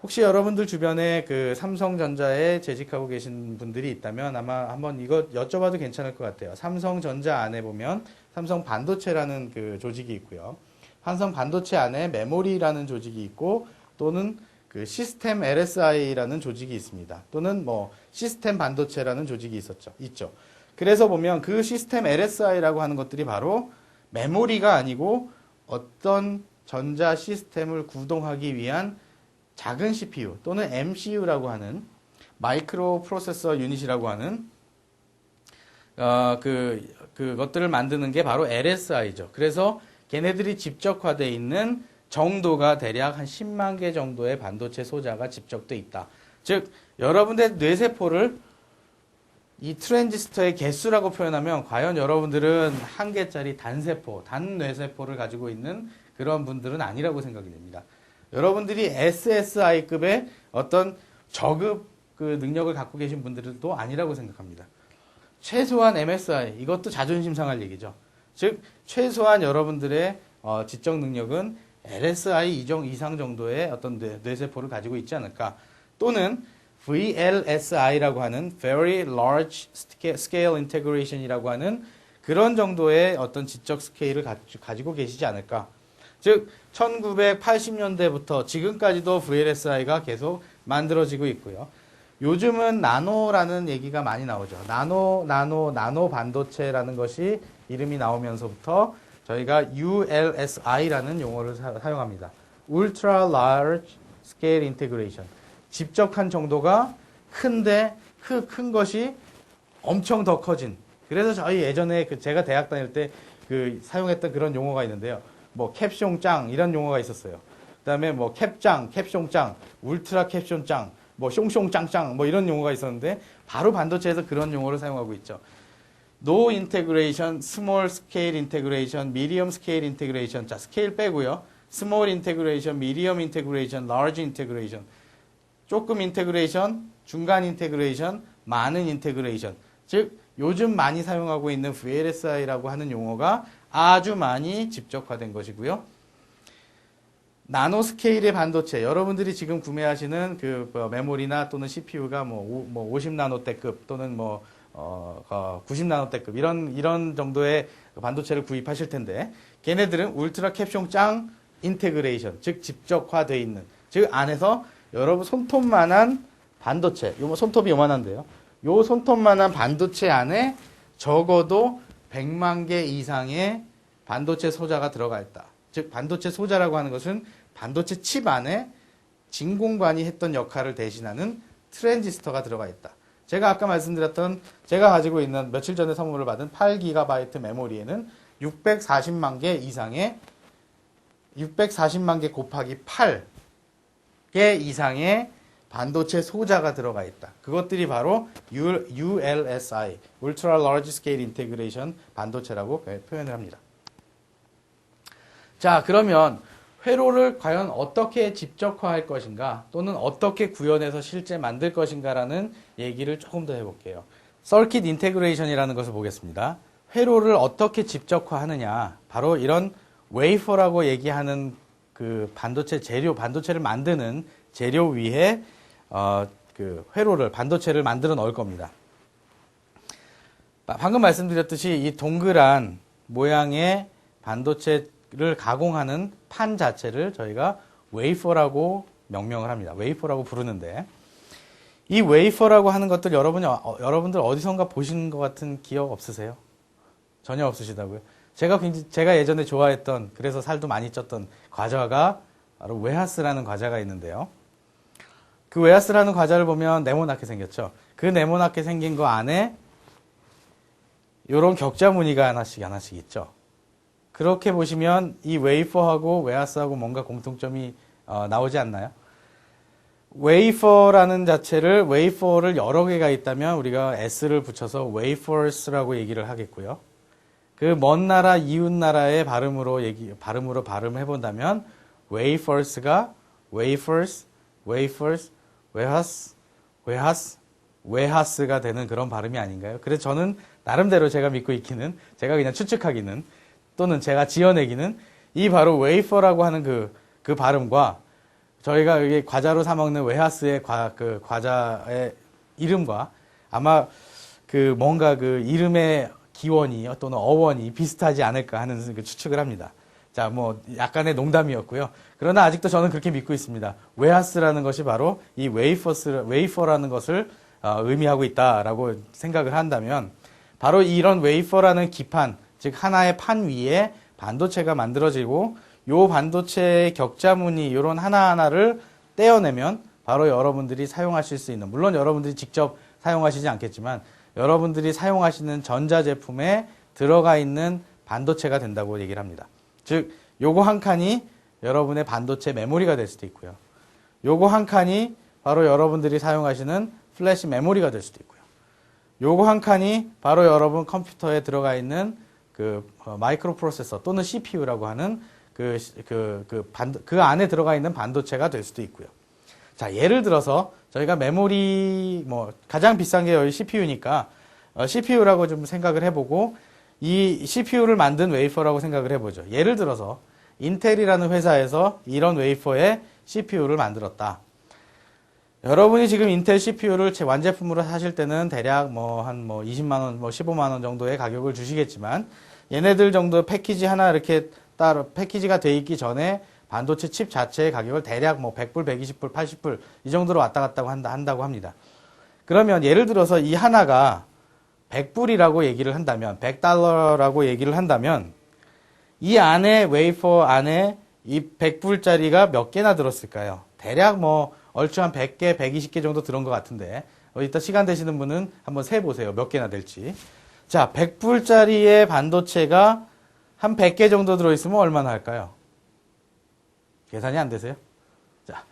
혹시 여러분들 주변에 그 삼성전자에 재직하고 계신 분들이 있다면 아마 한번 이거 여쭤봐도 괜찮을 것 같아요. 삼성전자 안에 보면 삼성 반도체라는 그 조직이 있고요. 삼성 반도체 안에 메모리라는 조직이 있고 또는 그 시스템 LSI라는 조직이 있습니다. 또는 뭐 시스템 반도체라는 조직이 있죠. 그래서 보면 그 시스템 LSI라고 하는 것들이 바로 메모리가 아니고 어떤 전자 시스템을 구동하기 위한 작은 CPU 또는 MCU라고 하는 마이크로 프로세서 유닛이라고 하는 그것들을 만드는 게 바로 LSI죠. 그래서 걔네들이 집적화되어 있는 정도가 대략 한 10만 개 정도의 반도체 소자가 집적돼 있다. 즉 여러분의 뇌세포를 이 트랜지스터의 개수라고 표현하면 과연 여러분들은 한 개짜리 단세포, 단뇌세포를 가지고 있는 그런 분들은 아니라고 생각이 됩니다. 여러분들이 SSI급의 어떤 저급 그 능력을 갖고 계신 분들도 아니라고 생각합니다. 최소한 MSI, 이것도 자존심 상할 얘기죠. 즉 최소한 여러분들의 지적 능력은 LSI 이상 정도의 어떤 뇌세포를 가지고 있지 않을까. 또는 VLSI라고 하는 Very Large Scale Integration이라고 하는 그런 정도의 어떤 지적 스케일을 가지고 계시지 않을까. 즉 1980년대부터 지금까지도 VLSI가 계속 만들어지고 있고요. 요즘은 나노라는 얘기가 많이 나오죠. 나노 반도체라는 것이 이름이 나오면서부터 저희가 ULSI라는 용어를 사용합니다. Ultra Large Scale Integration. 집적한 정도가 큰데 큰 것이 엄청 더 커진. 그래서 저희 예전에 제가 대학 다닐 때 사용했던 그런 용어가 있는데요. 뭐 캡숑짱 이런 용어가 있었어요. 그다음에 뭐 캡짱, 캡숑짱, 울트라 캡숑짱, 뭐 숑숑짱짱 뭐 이런 용어가 있었는데 바로 반도체에서 그런 용어를 사용하고 있죠. No integration, small scale integration, medium scale integration. 자, 스케일 빼고요. small integration, medium integration, large integration. 조금 인테그레이션, 중간 인테그레이션, 많은 인테그레이션. 즉 요즘 많이 사용하고 있는 VLSI라고 하는 용어가 아주 많이 집적화된 것이고요. 나노 스케일의 반도체, 여러분들이 지금 구매하시는 그 메모리나 또는 CPU가 뭐 50나노대급 또는 90나노대급 이런 정도의 반도체를 구입하실 텐데, 걔네들은 울트라 캡숑 짱 인테그레이션, 즉 집적화되어 있는, 즉 안에서 여러분 손톱만한 반도체, 손톱이 요만한데요. 요 손톱만한 반도체 안에 적어도 100만 개 이상의 반도체 소자가 들어가 있다. 즉 반도체 소자라고 하는 것은 반도체 칩 안에 진공관이 했던 역할을 대신하는 트랜지스터가 들어가 있다. 제가 아까 말씀드렸던 제가 가지고 있는 며칠 전에 선물을 받은 8GB 메모리에는 640만 개 이상의 640만 개 곱하기 8개 이상의 반도체 소자가 들어가 있다. 그것들이 바로 ULSI, Ultra Large Scale Integration 반도체라고 표현을 합니다. 자, 그러면 회로를 과연 어떻게 집적화할 것인가, 또는 어떻게 구현해서 실제 만들 것인가라는 얘기를 조금 더 해볼게요. Circuit Integration이라는 것을 보겠습니다. 회로를 어떻게 집적화하느냐, 바로 이런 웨이퍼라고 얘기하는 그 반도체 재료, 반도체를 만드는 재료 위에 그 회로를, 반도체를 만들어 넣을 겁니다. 방금 말씀드렸듯이 이 동그란 모양의 반도체를 가공하는 판 자체를 저희가 웨이퍼라고 명명을 합니다. 웨이퍼라고 부르는데, 이 웨이퍼라고 하는 것들 여러분들 어디선가 보신 것 같은 기억 없으세요? 전혀 없으시다고요? 제가 예전에 좋아했던, 그래서 살도 많이 쪘던 과자가 바로 웨하스라는 과자가 있는데요. 그 웨하스라는 과자를 보면 네모나게 생겼죠. 그 네모나게 생긴 거 안에 요런 격자 무늬가 하나씩 있죠. 그렇게 보시면 이 웨이퍼하고 웨하스하고 뭔가 공통점이 나오지 않나요? 웨이퍼라는 자체를, 웨이퍼를 여러 개가 있다면 우리가 S를 붙여서 웨이퍼스라고 얘기를 하겠고요. 그 먼 나라, 이웃 나라의 발음으로 발음해본다면 웨이퍼스가 웨이퍼스, 웨하스가 되는 그런 발음이 아닌가요? 그래서 저는 나름대로 제가 믿고 있기는, 제가 그냥 추측하기는, 또는 제가 지어내기는, 이 바로 웨이퍼라고 하는 그 발음과 저희가 이게 과자로 사 먹는 웨하스의 그 과자의 이름과 아마 그 뭔가 그 이름의 기원이 또는 어원이 비슷하지 않을까 하는 그 추측을 합니다. 자, 뭐 약간의 농담이었고요. 그러나 아직도 저는 그렇게 믿고 있습니다. 웨하스라는 것이 바로 이 웨이퍼라는 것을 의미하고 있다라고 생각을 한다면, 바로 이런 웨이퍼라는 기판, 즉 하나의 판 위에 반도체가 만들어지고, 요 반도체의 격자무늬 이런 하나하나를 떼어내면 바로 여러분들이 사용하실 수 있는, 물론 여러분들이 직접 사용하시지 않겠지만 여러분들이 사용하시는 전자제품에 들어가 있는 반도체가 된다고 얘기를 합니다. 즉 요거 한 칸이 여러분의 반도체 메모리가 될 수도 있고요. 요거 한 칸이 바로 여러분들이 사용하시는 플래시 메모리가 될 수도 있고요. 요거 한 칸이 바로 여러분 컴퓨터에 들어가 있는 그 마이크로 프로세서 또는 CPU라고 하는 그 안에 들어가 있는 반도체가 될 수도 있고요. 자, 예를 들어서 저희가 메모리, 가장 비싼 게 여기 CPU니까, CPU라고 좀 생각을 해보고, 이 CPU를 만든 웨이퍼라고 생각을 해보죠. 예를 들어서, 인텔이라는 회사에서 이런 웨이퍼의 CPU를 만들었다. 여러분이 지금 인텔 CPU를 완제품으로 사실 때는 대략 한 20만원, 15만원 정도의 가격을 주시겠지만, 얘네들 정도 패키지 하나 이렇게 따로 패키지가 돼 있기 전에 반도체 칩 자체의 가격을 대략 100불, 120불, 80불 이 정도로 왔다 갔다 한다고 합니다. 그러면 예를 들어서 이 하나가 100불이라고 얘기를 한다면, $100라고 얘기를 한다면, 이 안에 웨이퍼 안에 이 100불짜리가 몇 개나 들었을까요? 대략 얼추 한 100개, 120개 정도 들은 것 같은데, 이따 시간 되시는 분은 한번 세보세요. 몇 개나 될지. 자, 100불짜리의 반도체가 한 100개 정도 들어있으면 얼마나 할까요? 계산이 안 되세요? 자,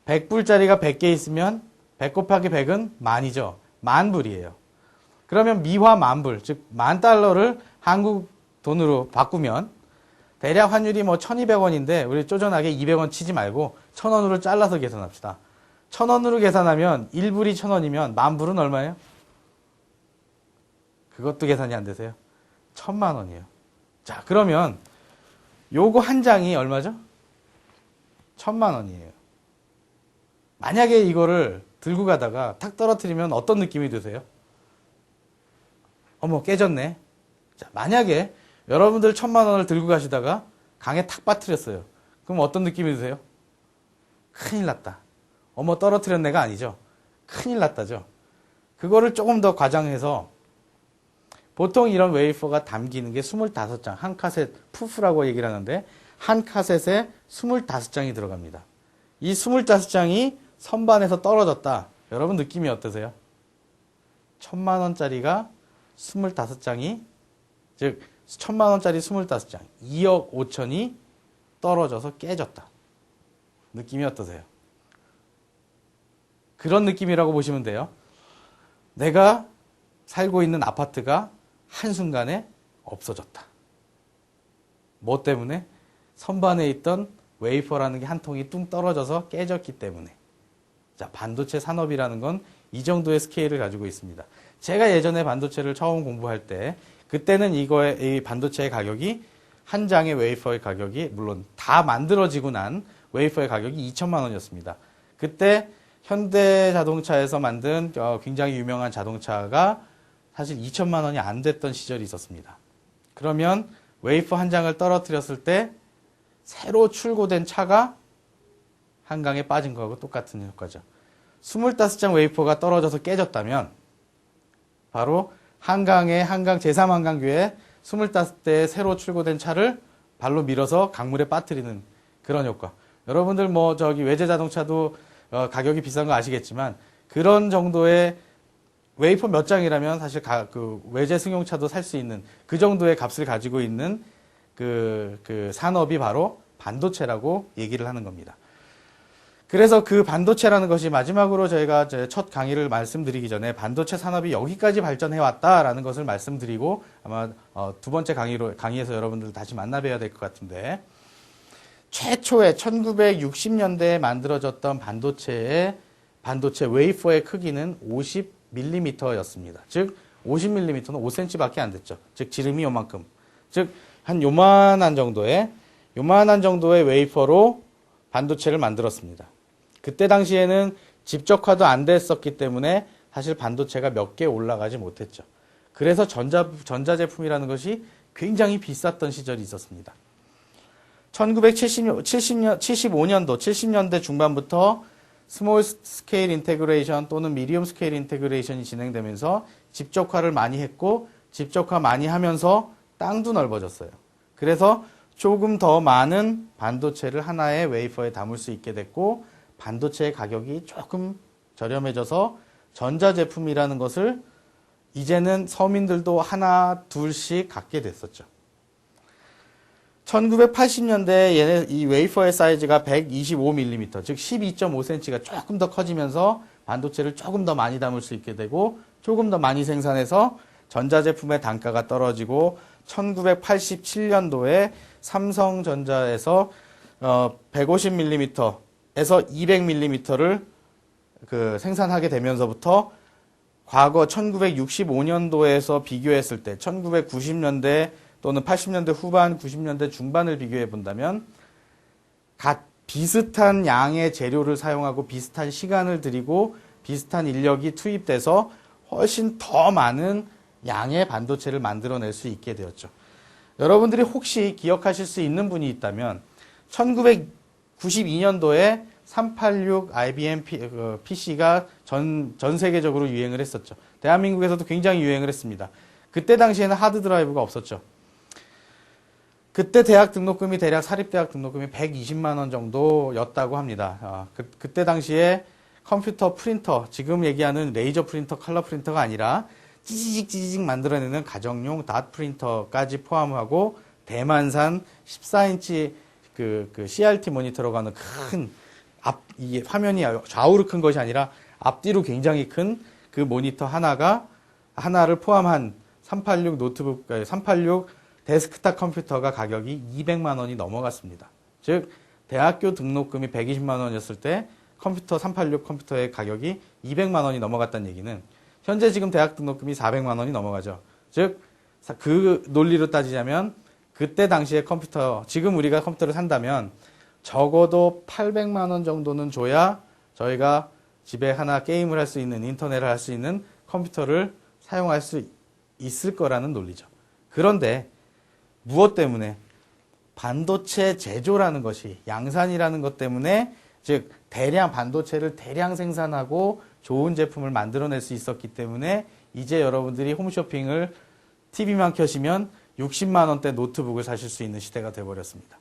100불짜리가 100개 있으면 100 곱하기 100은 만이죠. 만불이에요. 그러면 미화 만불, 즉 $10,000를 한국 돈으로 바꾸면 대략 환율이 1,200원인데 우리 쪼잔하게 200원 치지 말고 1,000원으로 잘라서 계산합시다. 1,000원으로 계산하면 1불이 1,000원이면 만 불은 얼마예요? 그것도 계산이 안 되세요? 1,000만 원이에요. 자, 그러면 요거 한 장이 얼마죠? 1,000만 원이에요. 만약에 이거를 들고 가다가 탁 떨어뜨리면 어떤 느낌이 드세요? 어머, 깨졌네. 자, 만약에 여러분들 1,000만 원을 들고 가시다가 강에 탁 빠뜨렸어요. 그럼 어떤 느낌이 드세요? 큰일 났다. 어머, 떨어뜨렸네가 아니죠. 큰일 났다죠. 그거를 조금 더 과장해서 보통 이런 웨이퍼가 담기는 게 25장, 한 카셋, 푸프라고 얘기를 하는데 한 카셋에 25장이 들어갑니다. 이 25장이 선반에서 떨어졌다. 여러분 느낌이 어떠세요? 1,000만 원짜리가 25장이, 즉 1,000만 원짜리 25장, 2억 5천이 떨어져서 깨졌다. 느낌이 어떠세요? 그런 느낌이라고 보시면 돼요. 내가 살고 있는 아파트가 한순간에 없어졌다. 뭐 때문에? 선반에 있던 웨이퍼라는 게 한 통이 뚱 떨어져서 깨졌기 때문에. 자, 반도체 산업이라는 건 이 정도의 스케일을 가지고 있습니다. 제가 예전에 반도체를 처음 공부할 때, 그때는 이 반도체의 가격이, 한 장의 웨이퍼의 가격이, 물론 다 만들어지고 난 웨이퍼의 가격이 2천만 원이었습니다. 그때 현대자동차에서 만든 굉장히 유명한 자동차가 사실 2천만 원이 안 됐던 시절이 있었습니다. 그러면 웨이퍼 한 장을 떨어뜨렸을 때 새로 출고된 차가 한강에 빠진 거하고 똑같은 효과죠. 25장 웨이퍼가 떨어져서 깨졌다면 바로 한강 제3한강교에 25대의 새로 출고된 차를 발로 밀어서 강물에 빠뜨리는 그런 효과. 여러분들 외제 자동차도 가격이 비싼 거 아시겠지만 그런 정도의 웨이퍼 몇 장이라면 사실 그 외제 승용차도 살 수 있는 그 정도의 값을 가지고 있는 그 산업이 바로 반도체라고 얘기를 하는 겁니다. 그래서 그 반도체라는 것이 마지막으로 저희가 첫 강의를 말씀드리기 전에 반도체 산업이 여기까지 발전해 왔다라는 것을 말씀드리고 아마 두 번째 강의에서 여러분들 다시 만나 뵈야 될 것 같은데, 최초에 1960년대에 만들어졌던 반도체 웨이퍼의 크기는 50mm였습니다. 즉 50mm는 5cm밖에 안 됐죠. 즉 지름이 요만큼. 즉 한 요만한 정도의 웨이퍼로 반도체를 만들었습니다. 그때 당시에는 집적화도 안 됐었기 때문에 사실 반도체가 몇 개 올라가지 못했죠. 그래서 전자제품이라는 것이 굉장히 비쌌던 시절이 있었습니다. 1975년도, 70년대 중반부터 스몰 스케일 인테그레이션 또는 미디엄 스케일 인테그레이션이 진행되면서 집적화를 많이 했고, 집적화 많이 하면서 땅도 넓어졌어요. 그래서 조금 더 많은 반도체를 하나의 웨이퍼에 담을 수 있게 됐고, 반도체의 가격이 조금 저렴해져서 전자제품이라는 것을 이제는 서민들도 하나, 둘씩 갖게 됐었죠. 1980년대에 이 웨이퍼의 사이즈가 125mm, 즉 12.5cm가 조금 더 커지면서 반도체를 조금 더 많이 담을 수 있게 되고, 조금 더 많이 생산해서 전자제품의 단가가 떨어지고, 1987년도에 삼성전자에서 150mm에서 200mm를 생산하게 되면서부터 과거 1965년도에서 비교했을 때 1990년대 또는 80년대 후반, 90년대 중반을 비교해 본다면 비슷한 양의 재료를 사용하고 비슷한 시간을 들이고 비슷한 인력이 투입돼서 훨씬 더 많은 양의 반도체를 만들어낼 수 있게 되었죠. 여러분들이 혹시 기억하실 수 있는 분이 있다면 1992년도에 386 IBM PC가 전 세계적으로 유행을 했었죠. 대한민국에서도 굉장히 유행을 했습니다. 그때 당시에는 하드 드라이브가 없었죠. 그때 대학 등록금이 대략 사립대학 등록금이 120만 원 정도였다고 합니다. 그때 당시에 컴퓨터 프린터, 지금 얘기하는 레이저 프린터, 컬러 프린터가 아니라 찌지직 만들어내는 가정용 닷 프린터까지 포함하고 대만산 14인치 그 CRT 모니터라고 하는 큰 이게 화면이 좌우로 큰 것이 아니라 앞뒤로 굉장히 큰 그 모니터 하나를 포함한 386 노트북, 386 데스크탑 컴퓨터가 가격이 200만 원이 넘어갔습니다. 즉 대학교 등록금이 120만 원이었을 때 컴퓨터 386 컴퓨터의 가격이 200만 원이 넘어갔다는 얘기는 현재 지금 대학 등록금이 400만 원이 넘어가죠. 즉 그 논리로 따지자면 그때 당시에 컴퓨터, 지금 우리가 컴퓨터를 산다면 적어도 800만 원 정도는 줘야 저희가 집에 하나 게임을 할 수 있는, 인터넷을 할 수 있는 컴퓨터를 사용할 수 있을 거라는 논리죠. 그런데 무엇 때문에? 반도체 제조라는 것이, 양산이라는 것 때문에, 즉 대량 반도체를 대량 생산하고 좋은 제품을 만들어낼 수 있었기 때문에 이제 여러분들이 홈쇼핑을 TV만 켜시면 60만 원대 노트북을 사실 수 있는 시대가 되어버렸습니다.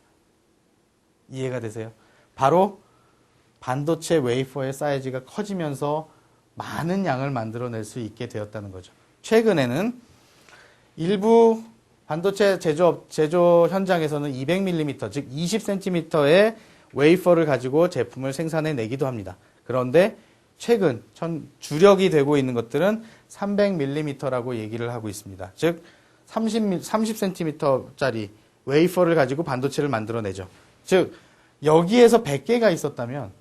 이해가 되세요? 바로 반도체 웨이퍼의 사이즈가 커지면서 많은 양을 만들어낼 수 있게 되었다는 거죠. 최근에는 일부 반도체 제조 현장에서는 200mm, 즉 20cm의 웨이퍼를 가지고 제품을 생산해 내기도 합니다. 그런데 최근 주력이 되고 있는 것들은 300mm라고 얘기를 하고 있습니다. 즉 30cm짜리 웨이퍼를 가지고 반도체를 만들어내죠. 즉 여기에서 100개가 있었다면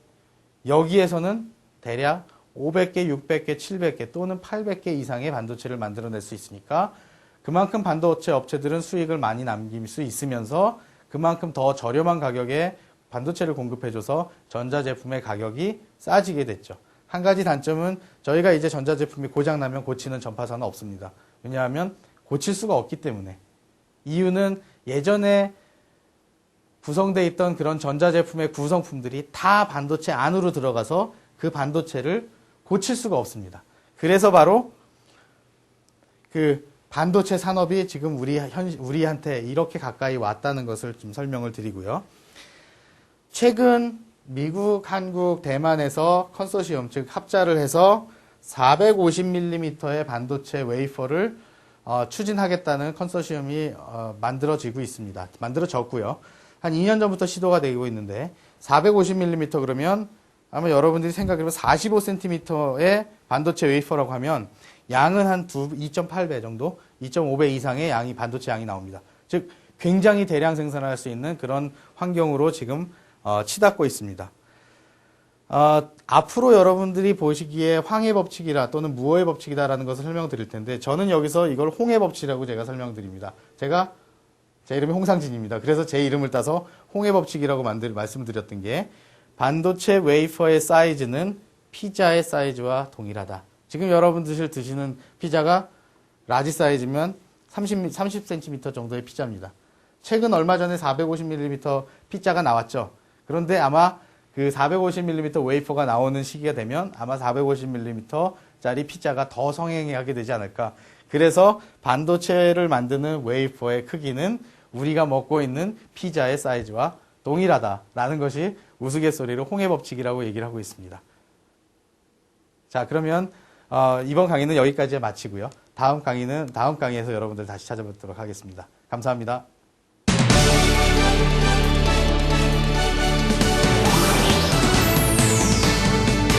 여기에서는 대략 500개, 600개, 700개 또는 800개 이상의 반도체를 만들어낼 수 있으니까 그만큼 반도체 업체들은 수익을 많이 남길 수 있으면서 그만큼 더 저렴한 가격에 반도체를 공급해줘서 전자제품의 가격이 싸지게 됐죠. 한 가지 단점은 저희가 이제 전자제품이 고장나면 고치는 전파사는 없습니다. 왜냐하면 고칠 수가 없기 때문에. 이유는 예전에 구성되어 있던 그런 전자제품의 구성품들이 다 반도체 안으로 들어가서 그 반도체를 고칠 수가 없습니다. 그래서 바로 그 반도체 산업이 지금 우리한테 이렇게 가까이 왔다는 것을 좀 설명을 드리고요. 최근 미국, 한국, 대만에서 컨소시엄, 즉 합자를 해서 450mm의 반도체 웨이퍼를 추진하겠다는 컨소시엄이 만들어지고 있습니다. 만들어졌고요. 한 2년 전부터 시도가 되고 있는데 450mm 그러면 아마 여러분들이 생각해보면 45cm의 반도체 웨이퍼라고 하면 양은 한 2.8배 정도, 2.5배 이상의 양이 반도체 양이 나옵니다. 즉 굉장히 대량 생산을 할 수 있는 그런 환경으로 지금 치닫고 있습니다. 앞으로 여러분들이 보시기에 황해 법칙이라 또는 무어의 법칙이다라는 것을 설명드릴 텐데 저는 여기서 이걸 홍해 법칙이라고 제가 설명드립니다. 제 이름이 홍상진입니다. 그래서 제 이름을 따서 홍해 법칙이라고 말씀드렸던 게 반도체 웨이퍼의 사이즈는 피자의 사이즈와 동일하다. 지금 여러분들 드시는 피자가 라지 사이즈면 30cm 정도의 피자입니다. 최근 얼마 전에 450mm 피자가 나왔죠. 그런데 아마 그 450mm 웨이퍼가 나오는 시기가 되면 아마 450mm짜리 피자가 더 성행하게 되지 않을까. 그래서 반도체를 만드는 웨이퍼의 크기는 우리가 먹고 있는 피자의 사이즈와 동일하다라는 것이 우스갯소리로 홍해 법칙이라고 얘기를 하고 있습니다. 자, 그러면 이번 강의는 여기까지 마치고요. 다음 강의에서 여러분들 다시 찾아뵙도록 하겠습니다. 감사합니다.